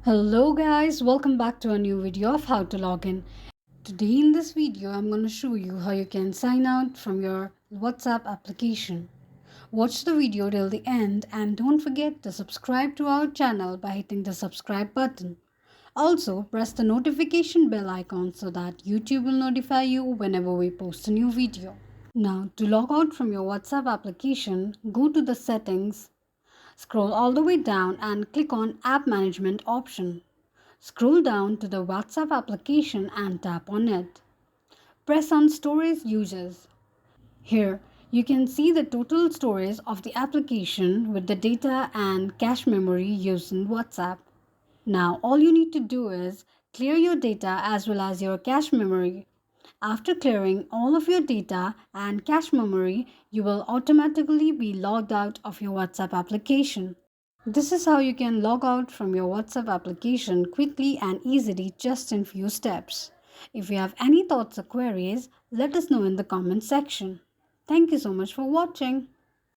Hello guys, welcome back to a new video of how to log in. Today in this video, I'm going to show you how you can sign out from your WhatsApp application. Watch the video till the end and don't forget to subscribe to our channel by hitting the subscribe button. Also, press the notification bell icon so that YouTube will notify you whenever we post a new video. Now, to log out from your WhatsApp application, go to the settings. Scroll all the way down and click on App Management option. Scroll down to the WhatsApp application and tap on it. Press on Storage Users. Here, you can see the total storage of the application with the data and cache memory used in WhatsApp. Now, all you need to do is clear your data as well as your cache memory. After clearing all of your data and cache memory, you will automatically be logged out of your WhatsApp application. This is how you can log out from your WhatsApp application quickly and easily just in few steps. If you have any thoughts or queries, let us know in the comment section. Thank you so much for watching.